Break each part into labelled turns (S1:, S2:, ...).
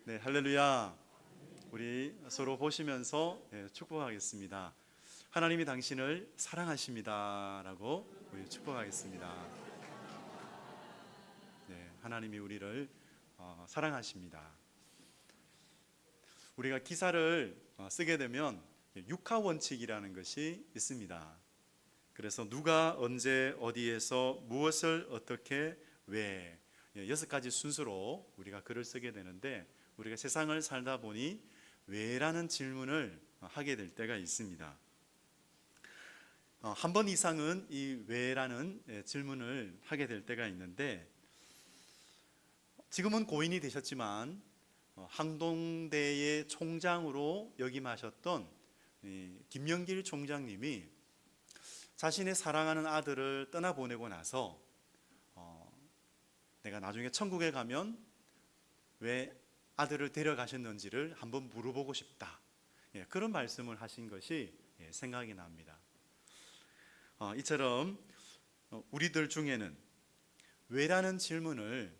S1: 네, 할렐루야. 우리 서로 보시면서 축복하겠습니다. 하나님이 당신을 사랑하십니다라고 우리 축복하겠습니다. 네, 하나님이 우리를 사랑하십니다. 우리가 기사를 쓰게 되면 육하 원칙이라는 것이 있습니다. 그래서 누가 언제 어디에서 무엇을 어떻게 왜 6가지 순서로 우리가 글을 쓰게 되는데, 우리가 세상을 살다 보니 왜라는 질문을 하게 될 때가 있습니다. 한 번 이상은 이 왜라는 질문을 하게 될 때가 있는데, 지금은 고인이 되셨지만 항동대의 총장으로 역임하셨던 김영길 총장님이 자신의 사랑하는 아들을 떠나보내고 나서 내가 나중에 천국에 가면 왜 아들을 데려가셨는지를 한번 물어보고 싶다, 그런 말씀을 하신 것이 생각이 납니다. 이처럼 우리들 중에는 왜라는 질문을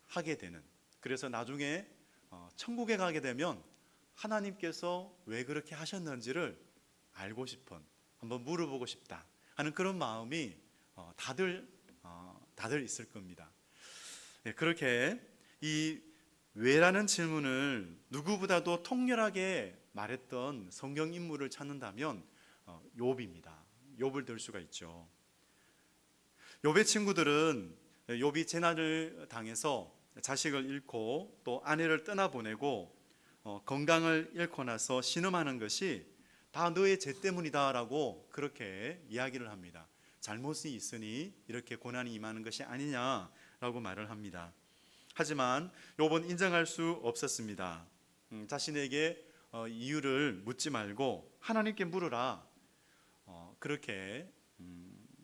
S1: 하게 되는, 그래서 나중에 천국에 가게 되면 하나님께서 왜 그렇게 하셨는지를 알고 싶은, 한번 물어보고 싶다 하는 그런 마음이 다들 있을 겁니다. 그렇게 이 왜라는 질문을 누구보다도 통렬하게 말했던 성경 인물을 찾는다면 욥입니다. 욥을 들 수가 있죠. 욥의 친구들은 욥이 재난을 당해서 자식을 잃고 또 아내를 떠나보내고 건강을 잃고 나서 신음하는 것이 다 너의 죄 때문이다 라고 그렇게 이야기를 합니다. 잘못이 있으니 이렇게 고난이 임하는 것이 아니냐라고 말을 합니다. 하지만 욥은 인정할 수 없었습니다. 자신에게 이유를 묻지 말고 하나님께 물으라, 그렇게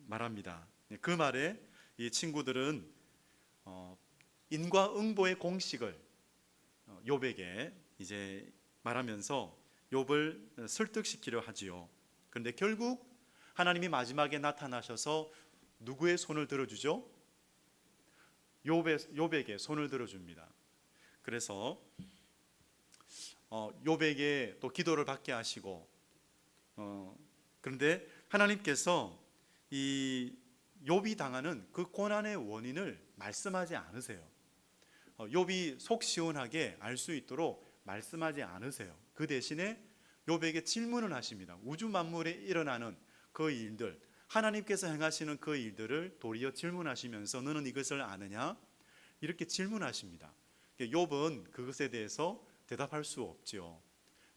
S1: 말합니다. 그 말에 이 친구들은 인과응보의 공식을 욥에게 이제 말하면서 욥을 설득시키려 하지요. 그런데 결국 하나님이 마지막에 나타나셔서 누구의 손을 들어주죠? 욥에게 손을 들어줍니다. 그래서 욥에게 또 기도를 받게 하시고, 그런데 하나님께서 이 욥이 당하는 그 고난의 원인을 말씀하지 않으세요. 욥이 속 시원하게 알 수 있도록 말씀하지 않으세요. 그 대신에 욥에게 질문을 하십니다. 우주 만물에 일어나는 그 일들, 하나님께서 행하시는 그 일들을 도리어 질문하시면서 너는 이것을 아느냐? 이렇게 질문하십니다. 욥은 그것에 대해서 대답할 수 없지요.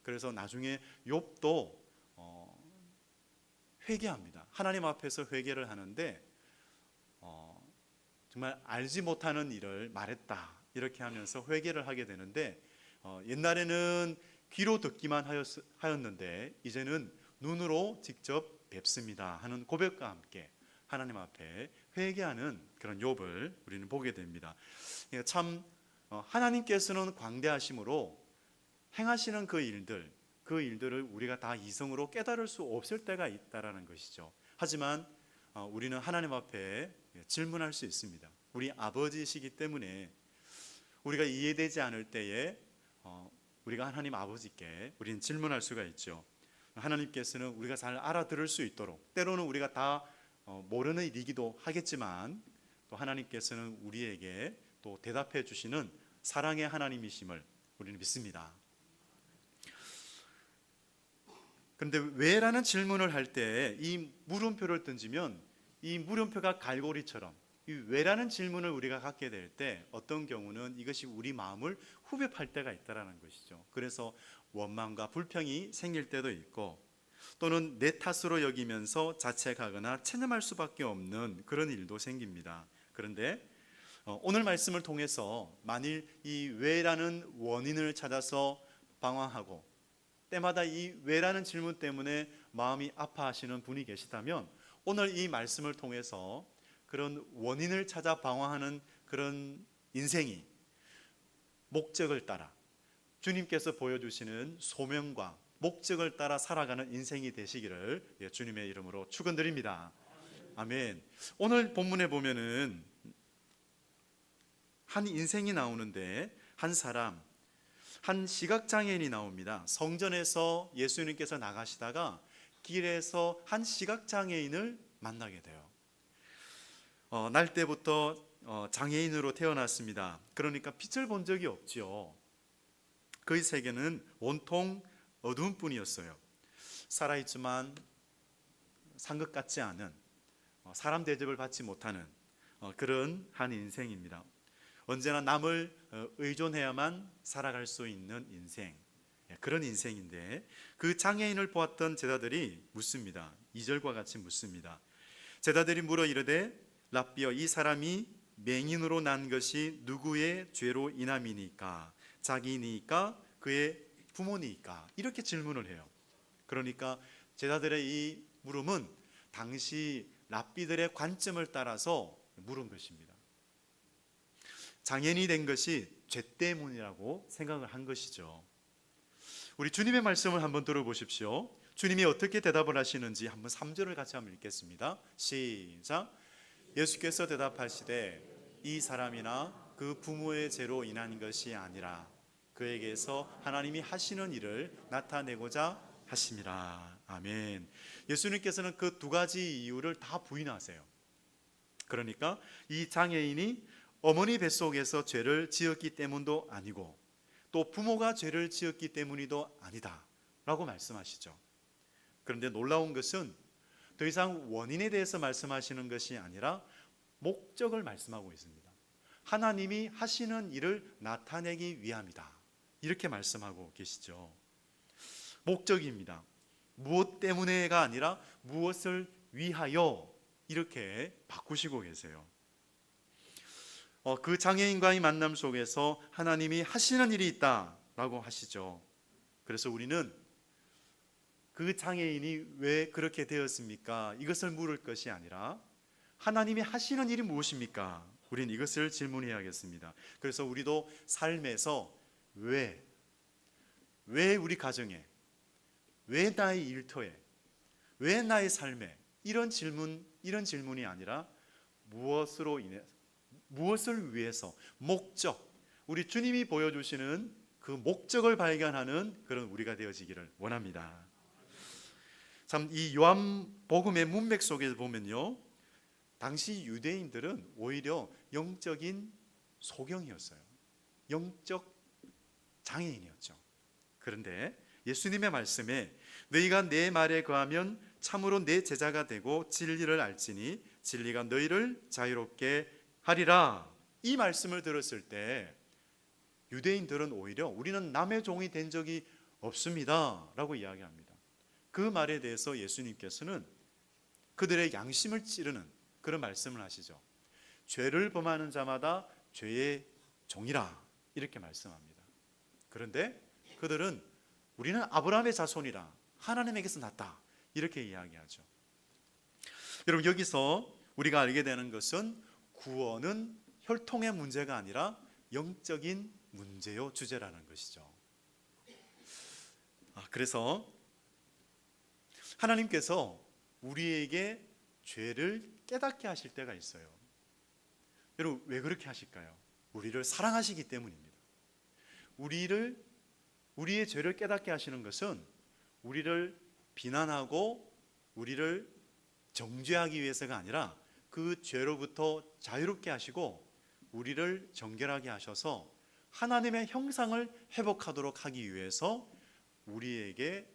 S1: 그래서 나중에 욥도 회개합니다. 하나님 앞에서 회개를 하는데 정말 알지 못하는 일을 말했다, 이렇게 하면서 회개를 하게 되는데, 옛날에는 귀로 듣기만 하였는데 이제는 눈으로 직접 뵙습니다 하는 고백과 함께 하나님 앞에 회개하는 그런 욥을 우리는 보게 됩니다. 참 하나님께서는 광대하심으로 행하시는 그 일들을 우리가 다 이성으로 깨달을 수 없을 때가 있다라는 것이죠. 하지만 우리는 하나님 앞에 질문할 수 있습니다. 우리 아버지이시기 때문에 우리가 이해되지 않을 때에 우리가 하나님 아버지께 우리는 질문할 수가 있죠. 하나님께서는 우리가 잘 알아들을 수 있도록, 때로는 우리가 다 모르는 일이기도 하겠지만 또 하나님께서는 우리에게 또 대답해 주시는 사랑의 하나님이심을 우리는 믿습니다. 그런데 왜라는 질문을 할 때 이 물음표를 던지면 이 물음표가 갈고리처럼 이 왜라는 질문을 우리가 갖게 될 때 어떤 경우는 이것이 우리 마음을 후벼팔 때가 있다는 것이죠. 그래서 원망과 불평이 생길 때도 있고, 또는 내 탓으로 여기면서 자책하거나 체념할 수밖에 없는 그런 일도 생깁니다. 그런데 오늘 말씀을 통해서 만일 이 왜라는 원인을 찾아서 방황하고 때마다 이 왜라는 질문 때문에 마음이 아파하시는 분이 계시다면, 오늘 이 말씀을 통해서 그런 원인을 찾아 방황하는 그런 인생이 목적을 따라, 주님께서 보여주시는 소명과 목적을 따라 살아가는 인생이 되시기를 주님의 이름으로 축원드립니다. 아멘. 오늘 본문에 보면은 한 인생이 나오는데 한 사람, 한 시각장애인이 나옵니다. 성전에서 예수님께서 나가시다가 길에서 한 시각장애인을 만나게 돼요. 날 때부터 장애인으로 태어났습니다. 그러니까 빛을 본 적이 없지요. 그의 세계는 온통 어두운 뿐이었어요. 살아있지만 상급 같지 않은, 사람 대접을 받지 못하는 그런 한 인생입니다. 언제나 남을 의존해야만 살아갈 수 있는 인생, 그런 인생인데 그 장애인을 보았던 제자들이 묻습니다. 2절과 같이 묻습니다. 제자들이 물어 이르되 랍비여, 이 사람이 맹인으로 난 것이 누구의 죄로 인함이니까? 자기니까 그의 부모니까? 이렇게 질문을 해요. 그러니까 제자들의 이 물음은 당시 랍비들의 관점을 따라서 물은 것입니다. 장애인이 된 것이 죄 때문이라고 생각을 한 것이죠. 우리 주님의 말씀을 한번 들어보십시오. 주님이 어떻게 대답을 하시는지 한번 3절을 같이 한번 읽겠습니다. 시작. 예수께서 대답하시되 이 사람이나 그 부모의 죄로 인한 것이 아니라 그에게서 하나님이 하시는 일을 나타내고자 하심이라. 아멘. 예수님께서는 그 두 가지 이유를 다 부인하세요. 그러니까 이 장애인이 어머니 뱃속에서 죄를 지었기 때문도 아니고 또 부모가 죄를 지었기 때문이도 아니다 라고 말씀하시죠. 그런데 놀라운 것은 더 이상 원인에 대해서 말씀하시는 것이 아니라 목적을 말씀하고 있습니다. 하나님이 하시는 일을 나타내기 위함이다, 이렇게 말씀하고 계시죠. 목적입니다. 무엇 때문에가 아니라 무엇을 위하여, 이렇게 바꾸시고 계세요. 그 장애인과의 만남 속에서 하나님이 하시는 일이 있다라고 하시죠. 그래서 우리는 그 장애인이 왜 그렇게 되었습니까? 이것을 물을 것이 아니라 하나님이 하시는 일이 무엇입니까? 우리는 이것을 질문해야겠습니다. 그래서 우리도 삶에서 왜 우리 가정에, 왜 나의 일터에, 왜 나의 삶에, 이런 질문이 아니라 무엇을 위해서, 목적, 우리 주님이 보여주시는 그 목적을 발견하는 그런 우리가 되어지기를 원합니다. 참, 이 요한복음의 문맥 속에 보면요, 당시 유대인들은 오히려 영적인 소경이었어요. 영적 장애인이었죠. 그런데 예수님의 말씀에 너희가 내 말에 거하면 참으로 내 제자가 되고 진리를 알지니 진리가 너희를 자유롭게 하리라, 이 말씀을 들었을 때 유대인들은 오히려 우리는 남의 종이 된 적이 없습니다 라고 이야기합니다. 그 말에 대해서 예수님께서는 그들의 양심을 찌르는 그런 말씀을 하시죠. 죄를 범하는 자마다 죄의 종이라, 이렇게 말씀합니다. 그런데 그들은 우리는 아브라함의 자손이라, 하나님에게서 났다, 이렇게 이야기하죠. 여러분, 여기서 우리가 알게 되는 것은 구원은 혈통의 문제가 아니라 영적인 문제요 주제라는 것이죠. 그래서 하나님께서 우리에게 죄를 깨닫게 하실 때가 있어요. 여러분, 왜 그렇게 하실까요? 우리를 사랑하시기 때문입니다. 우리의 죄를 깨닫게 하시는 것은 우리를 비난하고 우리를 정죄하기 위해서가 아니라 그 죄로부터 자유롭게 하시고 우리를 정결하게 하셔서 하나님의 형상을 회복하도록 하기 위해서 우리의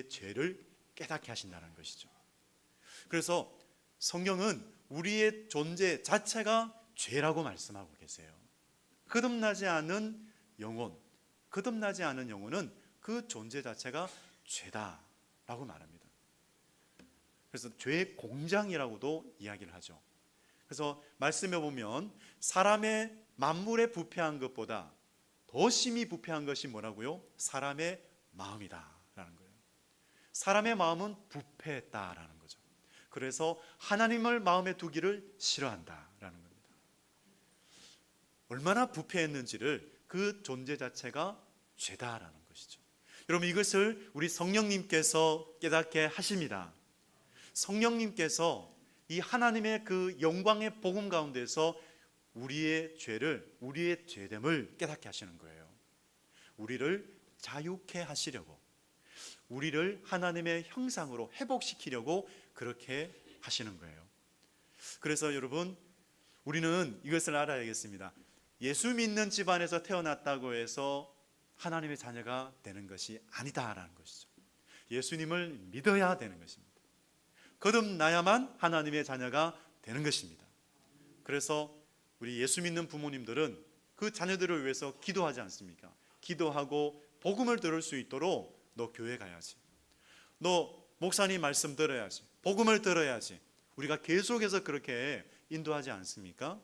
S1: 죄를 깨닫게 하신다는 것이죠. 그래서 성경은 우리의 존재 자체가 죄라고 말씀하고 계세요. 거듭나지 않은 영혼은 그 존재 자체가 죄다라고 말합니다. 그래서 죄의 공장이라고도 이야기를 하죠. 그래서 말씀해 보면 사람의 만물에 부패한 것보다 더 심히 부패한 것이 뭐라고요? 사람의 마음이다라는 거예요. 사람의 마음은 부패했다라는 거죠. 그래서 하나님을 마음에 두기를 싫어한다라는 겁니다. 얼마나 부패했는지를 그 존재 자체가 죄다라는 것이죠. 여러분, 이것을 우리 성령님께서 깨닫게 하십니다. 성령님께서 이 하나님의 그 영광의 복음 가운데서 우리의 죄를, 우리의 죄됨을 깨닫게 하시는 거예요. 우리를 자유케 하시려고, 우리를 하나님의 형상으로 회복시키려고 그렇게 하시는 거예요. 그래서 여러분, 우리는 이것을 알아야겠습니다. 예수 믿는 집안에서 태어났다고 해서 하나님의 자녀가 되는 것이 아니다라는 것이죠. 예수님을 믿어야 되는 것입니다. 거듭나야만 하나님의 자녀가 되는 것입니다. 그래서 우리 예수 믿는 부모님들은 그 자녀들을 위해서 기도하지 않습니까? 기도하고 복음을 들을 수 있도록 너 교회 가야지, 너 목사님 말씀 들어야지, 복음을 들어야지, 우리가 계속해서 그렇게 인도하지 않습니까?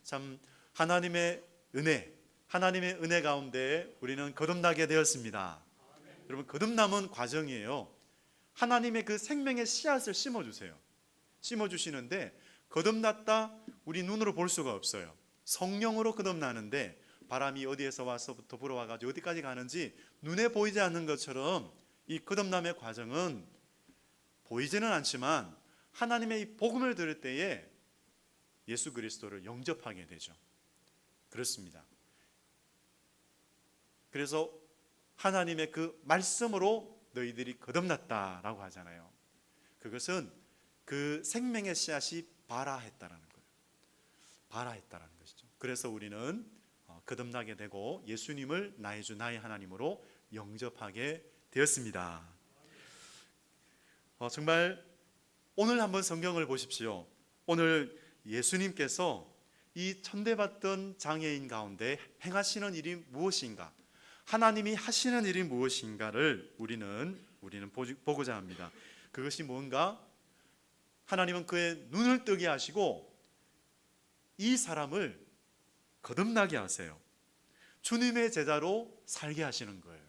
S1: 참 하나님의 은혜 가운데 우리는 거듭나게 되었습니다. 여러분, 거듭남은 과정이에요. 하나님의 그 생명의 씨앗을 심어주세요. 심어주시는데 거듭났다 우리 눈으로 볼 수가 없어요. 성령으로 거듭나는데 바람이 어디에서 와서부터 불어와가지고 어디까지 가는지 눈에 보이지 않는 것처럼 이 거듭남의 과정은 보이지는 않지만 하나님의 이 복음을 들을 때에 예수 그리스도를 영접하게 되죠. 그렇습니다. 그래서 하나님의 그 말씀으로 너희들이 거듭났다라고 하잖아요. 그것은 그 생명의 씨앗이 발아했다라는 거예요. 발아했다라는 것이죠. 그래서 우리는 거듭나게 되고 예수님을 나의 주 나의 하나님으로 영접하게 되었습니다. 정말 오늘 한번 성경을 보십시오. 오늘 예수님께서 이 천대받던 장애인 가운데 행하시는 일이 무엇인가, 하나님이 하시는 일이 무엇인가를 우리는 보고자 합니다. 그것이 뭔가, 하나님은 그의 눈을 뜨게 하시고 이 사람을 거듭나게 하세요. 주님의 제자로 살게 하시는 거예요.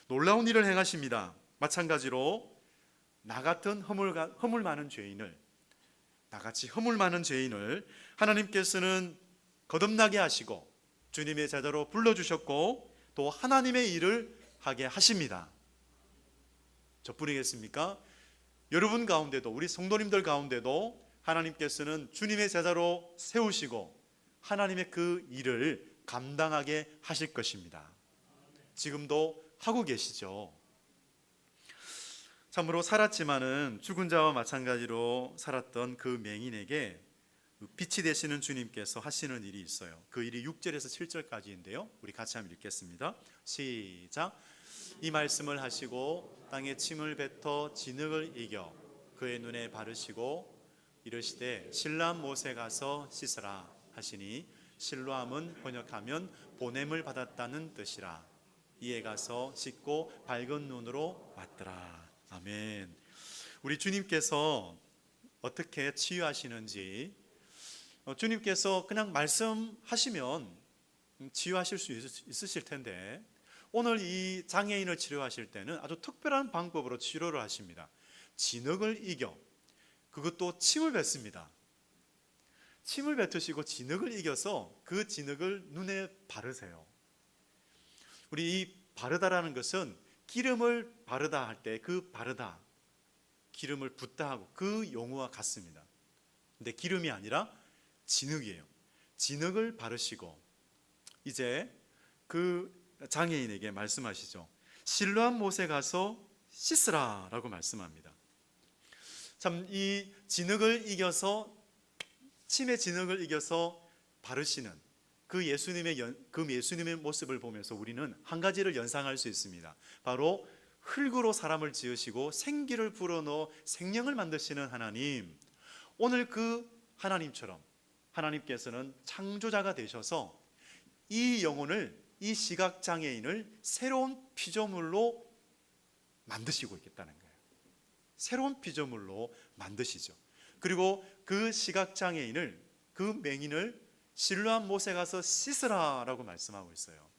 S1: 놀라운 일을 행하십니다. 마찬가지로 나 같은 허물 많은 죄인을, 나같이 허물 많은 죄인을 하나님께서는 거듭나게 하시고 주님의 제자로 불러주셨고 또 하나님의 일을 하게 하십니다. 저뿐이겠습니까? 여러분 가운데도, 우리 성도님들 가운데도 하나님께서는 주님의 제자로 세우시고 하나님의 그 일을 감당하게 하실 것입니다. 지금도 하고 계시죠. 참으로 살았지만은 죽은 자와 마찬가지로 살았던 그 맹인에게 빛이 되시는 주님께서 하시는 일이 있어요. 그 일이 6절에서 7절까지인데요. 우리 같이 한번 읽겠습니다. 시작. 이 말씀을 하시고 땅에 침을 뱉어 진흙을 이겨 그의 눈에 바르시고 이르시되 실로암 못에 가서 씻으라 하시니, 실로암은 번역하면 보냄을 받았다는 뜻이라. 이에 가서 씻고 밝은 눈으로 왔더라. 아멘. 우리 주님께서 어떻게 치유하시는지, 주님께서 그냥 말씀하시면 치유하실 수 있으실 텐데 오늘 이 장애인을 치료하실 때는 아주 특별한 방법으로 치료를 하십니다. 진흙을 이겨, 그것도 침을 뱉습니다. 침을 뱉으시고 진흙을 이겨서 그 진흙을 눈에 바르세요. 우리 이 바르다라는 것은 기름을 바르다 할 때 그 바르다, 기름을 붓다 하고 그 용어와 같습니다. 근데 기름이 아니라 진흙이에요. 진흙을 바르시고 이제 그 장애인에게 말씀하시죠. 실로암 못에 가서 씻으라 라고 말씀합니다. 참 이 진흙을 이겨서, 침의 진흙을 이겨서 바르시는 그 예수님의 모습을 보면서 우리는 한 가지를 연상할 수 있습니다. 바로 흙으로 사람을 지으시고 생기를 불어넣어 생명을 만드시는 하나님, 오늘 그 하나님처럼 하나님께서는 창조자가 되셔서 이 영혼을, 이 시각장애인을 새로운 피조물로 만드시고 있겠다는 거예요. 새로운 피조물로 만드시죠. 그리고 그 시각장애인을, 그 맹인을 실로암 못에 가서 씻으라 라고 말씀하고 있어요.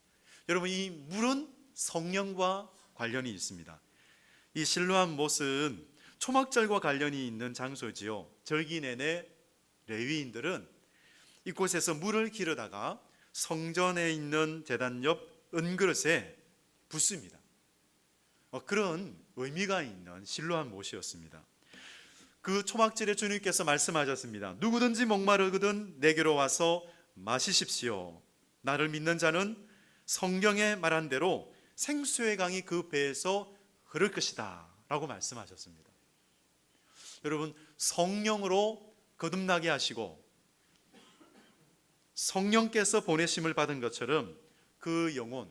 S1: 여러분, 이 물은 성령과 관련이 있습니다. 이 실로암 못은 초막절과 관련이 있는 장소지요. 절기 내내 레위인들은 이곳에서 물을 기르다가 성전에 있는 제단 옆 은그릇에 붓습니다. 그런 의미가 있는 실로암 못이었습니다. 그 초막절에 주님께서 말씀하셨습니다. 누구든지 목마르거든 내게로 와서 마시십시오. 나를 믿는 자는 성경에 말한 대로 생수의 강이 그 배에서 흐를 것이다 라고 말씀하셨습니다. 여러분, 성령으로 거듭나게 하시고 성령께서 보내심을 받은 것처럼 그 영혼,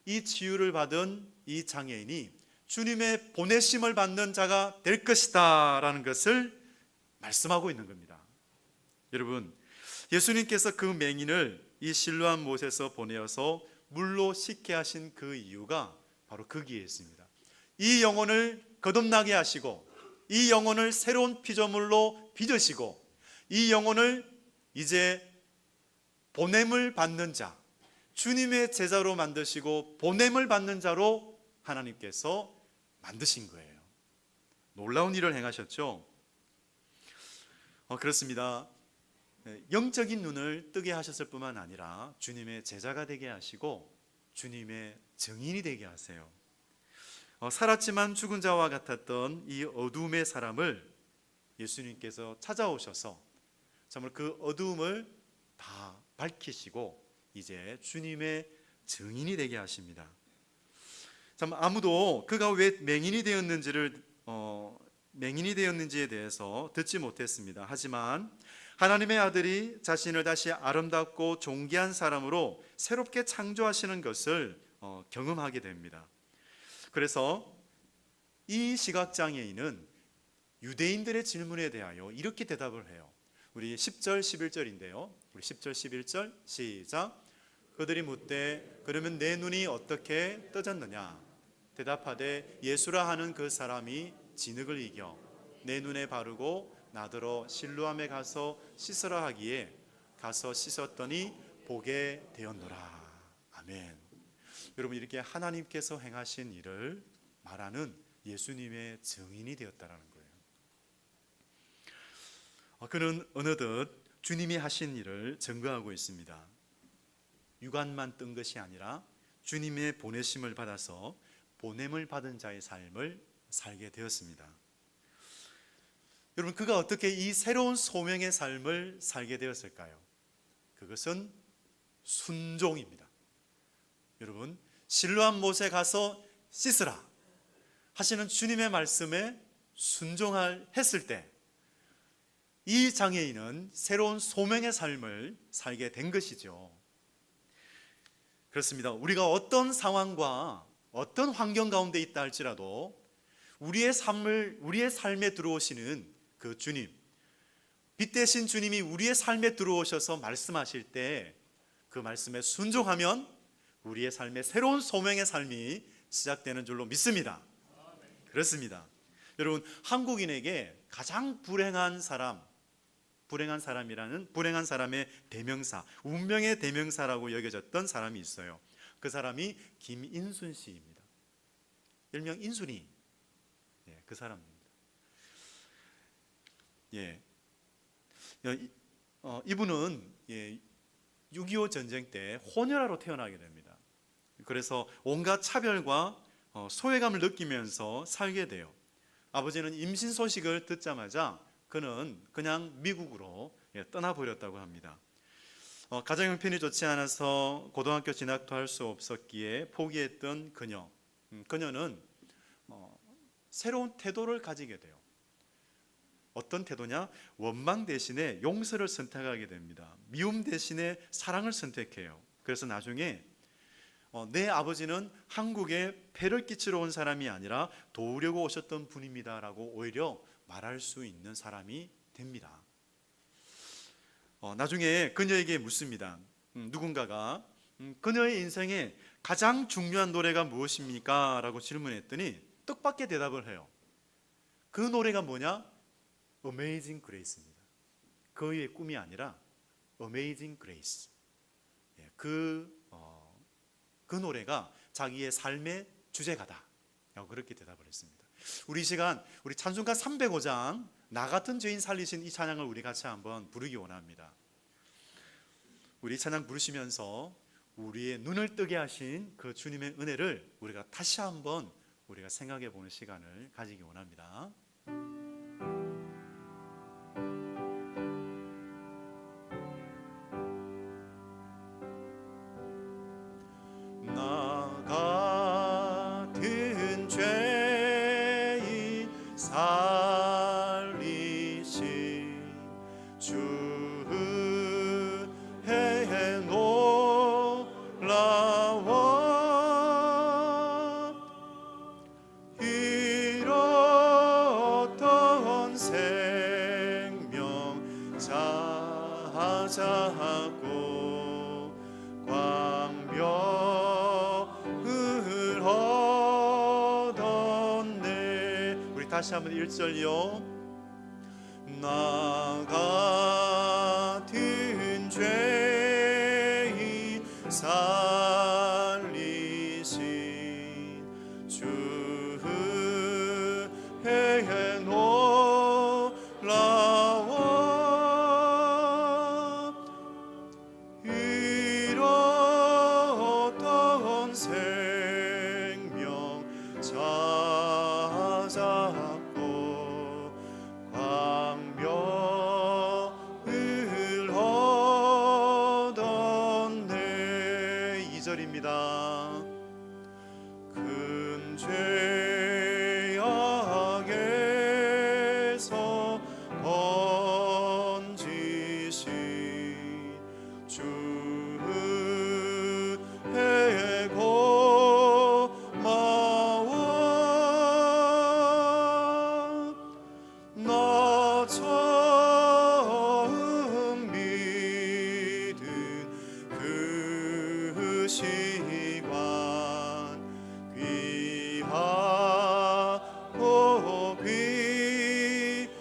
S1: 이 치유를 받은 이 장애인이 주님의 보내심을 받는 자가 될 것이다 라는 것을 말씀하고 있는 겁니다. 여러분, 예수님께서 그 맹인을 이 실로암 못에서 보내어서 물로 씻게 하신 그 이유가 바로 거기에 있습니다. 이 영혼을 거듭나게 하시고 이 영혼을 새로운 피조물로 빚으시고 이 영혼을 이제 보냄을 받는 자, 주님의 제자로 만드시고 보냄을 받는 자로 하나님께서 만드신 거예요. 놀라운 일을 행하셨죠. 그렇습니다. 영적인 눈을 뜨게 하셨을 뿐만 아니라 주님의 제자가 되게 하시고 주님의 증인이 되게 하세요. 살았지만 죽은 자와 같았던 이 어둠의 사람을 예수님께서 찾아오셔서 정말 그 어둠을 다 밝히시고 이제 주님의 증인이 되게 하십니다. 참, 아무도 그가 왜 맹인이 되었는지에 대해서 듣지 못했습니다. 하지만 하나님의 아들이 자신을 다시 아름답고 존귀한 사람으로 새롭게 창조하시는 것을 경험하게 됩니다. 그래서 이 시각장애인은 유대인들의 질문에 대하여 이렇게 대답을 해요. 우리 10절 11절인데요. 우리 10절 11절 시작. 그들이 묻되 그러면 내 눈이 어떻게 떠졌느냐? 대답하되 예수라 하는 그 사람이 진흙을 이겨 내 눈에 바르고 나더러 실로암에 가서 씻으라 하기에 가서 씻었더니 보게 되었노라. 아멘. 여러분, 이렇게 하나님께서 행하신 일을 말하는 예수님의 증인이 되었다라는 거예요. 그는 어느덧 주님이 하신 일을 증거하고 있습니다. 육안만 뜬 것이 아니라 주님의 보내심을 받아서 보냄을 받은 자의 삶을 살게 되었습니다. 여러분, 그가 어떻게 이 새로운 소명의 삶을 살게 되었을까요? 그것은 순종입니다. 여러분, 실로암 못에 가서 씻으라 하시는 주님의 말씀에 순종했을 때 이 장애인은 새로운 소명의 삶을 살게 된 것이죠. 그렇습니다. 우리가 어떤 상황과 어떤 환경 가운데 있다 할지라도 우리의 삶에 들어오시는 그 주님, 빛 대신 주님이 우리의 삶에 들어오셔서 말씀하실 때 그 말씀에 순종하면 우리의 삶에 새로운 소명의 삶이 시작되는 줄로 믿습니다. 그렇습니다. 여러분, 한국인에게 가장 불행한 사람의 대명사, 운명의 대명사라고 여겨졌던 사람이 있어요. 그 사람이 김인순 씨입니다. 일명 인순이. 그 사람입니다. 이분은 6.25 전쟁 때 혼혈아로 태어나게 됩니다. 그래서 온갖 차별과 소외감을 느끼면서 살게 돼요. 아버지는 임신 소식을 듣자마자 그는 그냥 미국으로 떠나버렸다고 합니다. 가정 형편이 좋지 않아서 고등학교 진학도 할 수 없었기에 포기했던 그녀는 새로운 태도를 가지게 돼요. 어떤 태도냐? 원망 대신에 용서를 선택하게 됩니다. 미움 대신에 사랑을 선택해요. 그래서 나중에 내 아버지는 한국에 폐를 끼치러 온 사람이 아니라 도우려고 오셨던 분입니다라고 오히려 말할 수 있는 사람이 됩니다. 나중에 그녀에게 묻습니다. 누군가가 그녀의 인생에 가장 중요한 노래가 무엇입니까? 라고 질문했더니 뜻밖의 대답을 해요. 그 노래가 뭐냐? Amazing Grace입니다. 그의 꿈이 아니라 Amazing Grace. 그 노래가 자기의 삶의 주제가다 라고 그렇게 대답을 했습니다. 우리 시간, 우리 찬송가 305장 나 같은 죄인 살리신 이 찬양을 우리 같이 한번 부르기 원합니다. 우리 찬양 부르시면서 우리의 눈을 뜨게 하신 그 주님의 은혜를 우리가 다시 한번 우리가 생각해 보는 시간을 가지기 원합니다. 다시 한번 1절요. 나 같은 죄인 살리신 주의 놀라워 잃었던 생명 찾았고 광명을 얻었네. 2절입니다. 큰 죄악에서 건지신 주의 고마워 나 처음 믿은 그 시간 귀하고 귀하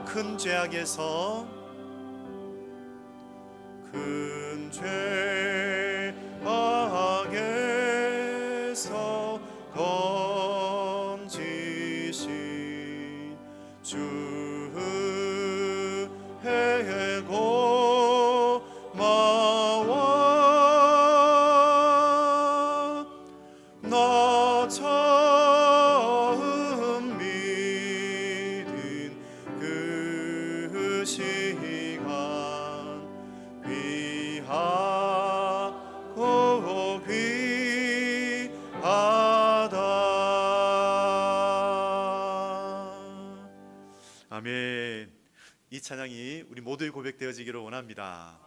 S1: 큰 죄악에서 큰 죄악에서 건지신 주의 고마워 나 처음 믿은 그 시간 귀하고 귀하다. 아멘. 이 찬양이 우리 모두의 고백되어지기를 원합니다.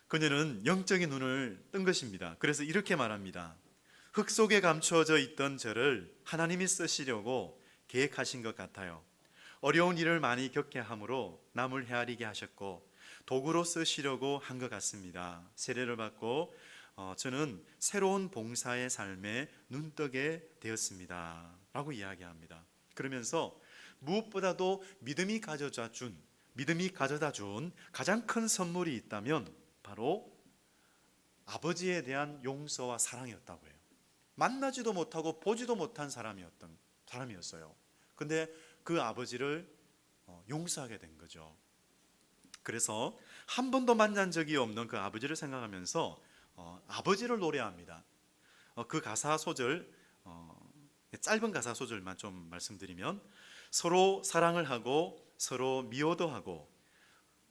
S1: 그녀는 영적인 눈을 뜬 것입니다. 그래서 이렇게 말합니다. 흙 속에 감추어져 있던 저를 하나님이 쓰시려고 계획하신 것 같아요. 어려운 일을 많이 겪게 함으로 남을 헤아리게 하셨고 도구로 쓰시려고 한 것 같습니다. 세례를 받고 저는 새로운 봉사의 삶에 눈뜨게 되었습니다 라고 이야기합니다. 그러면서 무엇보다도 믿음이 가져다 준 가장 큰 선물이 있다면 바로 아버지에 대한 용서와 사랑이었다고 해요. 만나지도 못하고 보지도 못한 사람이었어요. 근데 그 아버지를 용서하게 된 거죠. 그래서 한 번도 만난 적이 없는 그 아버지를 생각하면서 아버지를 노래합니다. 그 가사 소절, 짧은 가사 소절만 좀 말씀드리면 서로 사랑을 하고 서로 미워도 하고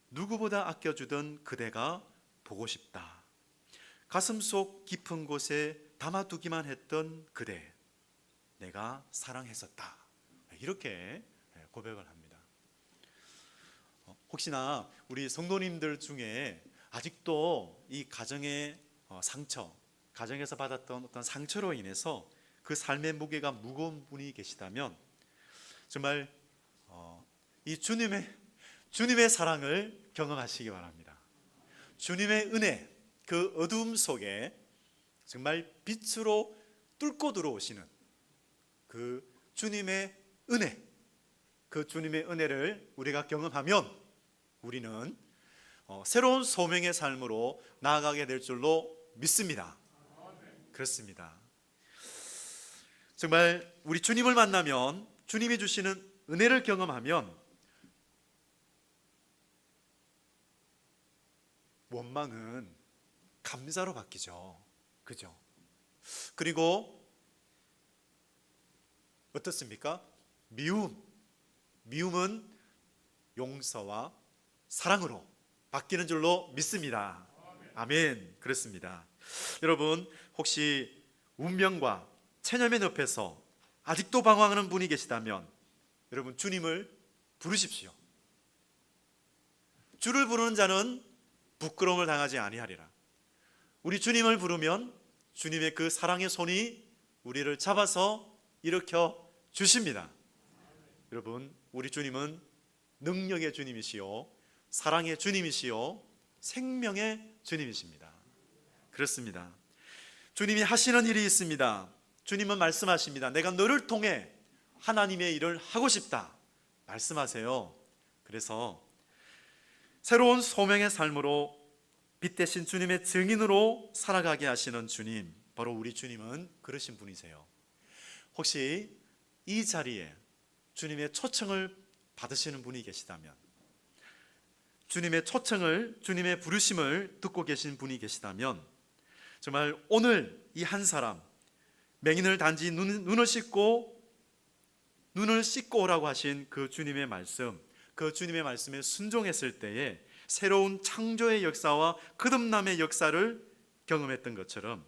S1: 누구보다 아껴주던 그대가 보고 싶다. 가슴속 깊은 곳에 담아두기만 했던 그대, 내가 사랑했었다. 이렇게 고백을 합니다. 혹시나 우리 성도님들 중에 아직도 이 가정의 상처, 가정에서 받았던 어떤 상처로 인해서 그 삶의 무게가 무거운 분이 계시다면 정말 이 주님의 사랑을 경험하시기 바랍니다. 주님의 은혜, 그 어두움 속에 정말 빛으로 뚫고 들어오시는 그 주님의 은혜, 그 주님의 은혜를 우리가 경험하면 우리는 새로운 소명의 삶으로 나아가게 될 줄로 믿습니다. 그렇습니다. 정말 우리 주님을 만나면, 주님이 주시는 은혜를 경험하면 원망은 감사로 바뀌죠. 그죠? 그리고 어떻습니까? 미움은 용서와 사랑으로 바뀌는 줄로 믿습니다. 아멘. 그렇습니다. 여러분, 혹시 운명과 체념의 늪에서 아직도 방황하는 분이 계시다면 여러분, 주님을 부르십시오. 주를 부르는 자는 부끄러움을 당하지 아니하리라. 우리 주님을 부르면 주님의 그 사랑의 손이 우리를 잡아서 일으켜 주십니다. 여러분, 우리 주님은 능력의 주님이시요, 사랑의 주님이시요, 생명의 주님이십니다. 그렇습니다. 주님이 하시는 일이 있습니다. 주님은 말씀하십니다. 내가 너를 통해 하나님의 일을 하고 싶다 말씀하세요. 그래서 새로운 소명의 삶으로 빛 대신 주님의 증인으로 살아가게 하시는 주님, 바로 우리 주님은 그러신 분이세요. 혹시 이 자리에 주님의 초청을 받으시는 분이 계시다면, 주님의 초청을, 주님의 부르심을 듣고 계신 분이 계시다면, 정말 오늘 이 한 사람, 맹인을 단지 눈을 씻고 오라고 하신 그 주님의 말씀, 그 주님의 말씀에 순종했을 때에 새로운 창조의 역사와 거듭남의 역사를 경험했던 것처럼,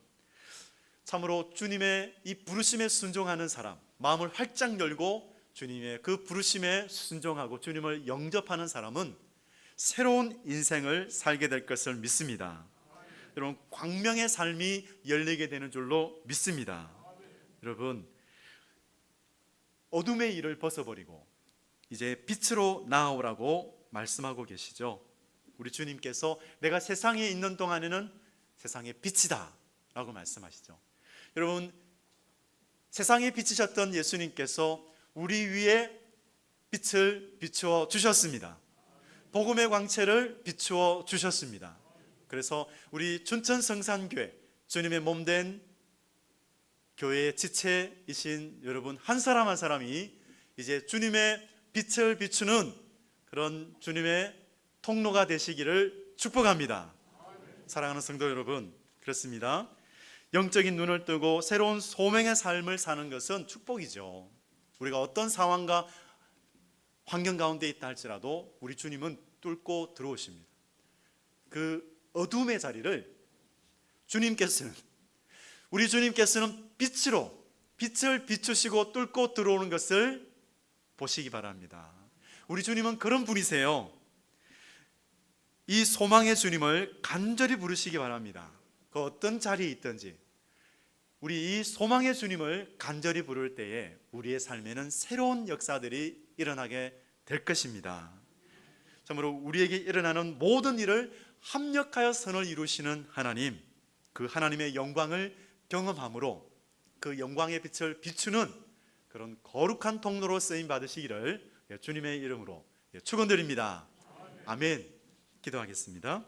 S1: 참으로 주님의 이 부르심에 순종하는 사람, 마음을 활짝 열고 주님의 그 부르심에 순종하고 주님을 영접하는 사람은 새로운 인생을 살게 될 것을 믿습니다. 여러분, 광명의 삶이 열리게 되는 줄로 믿습니다. 여러분, 어둠의 일을 벗어버리고 이제 빛으로 나아오라고 말씀하고 계시죠. 우리 주님께서 내가 세상에 있는 동안에는 세상의 빛이다 라고 말씀하시죠. 여러분, 세상에 비치셨던 예수님께서 우리 위에 빛을 비추어 주셨습니다. 복음의 광채를 비추어 주셨습니다. 그래서 우리 춘천성산교회, 주님의 몸된 교회의 지체이신 여러분 한 사람 한 사람이 이제 주님의 빛을 비추는 그런 주님의 통로가 되시기를 축복합니다. 사랑하는 성도 여러분, 그렇습니다. 영적인 눈을 뜨고 새로운 소명의 삶을 사는 것은 축복이죠. 우리가 어떤 상황과 환경 가운데 있다 할지라도 우리 주님은 뚫고 들어오십니다. 그 어둠의 자리를 우리 주님께서는 빛을 비추시고 뚫고 들어오는 것을 보시기 바랍니다. 우리 주님은 그런 분이세요. 이 소망의 주님을 간절히 부르시기 바랍니다. 그 어떤 자리에 있든지 우리 이 소망의 주님을 간절히 부를 때에 우리의 삶에는 새로운 역사들이 일어나게 될 것입니다. 참으로 우리에게 일어나는 모든 일을 합력하여 선을 이루시는 하나님, 그 하나님의 영광을 경험함으로 그 영광의 빛을 비추는 그런 거룩한 통로로 쓰임 받으시기를 주님의 이름으로 축원드립니다. 아멘. 기도하겠습니다.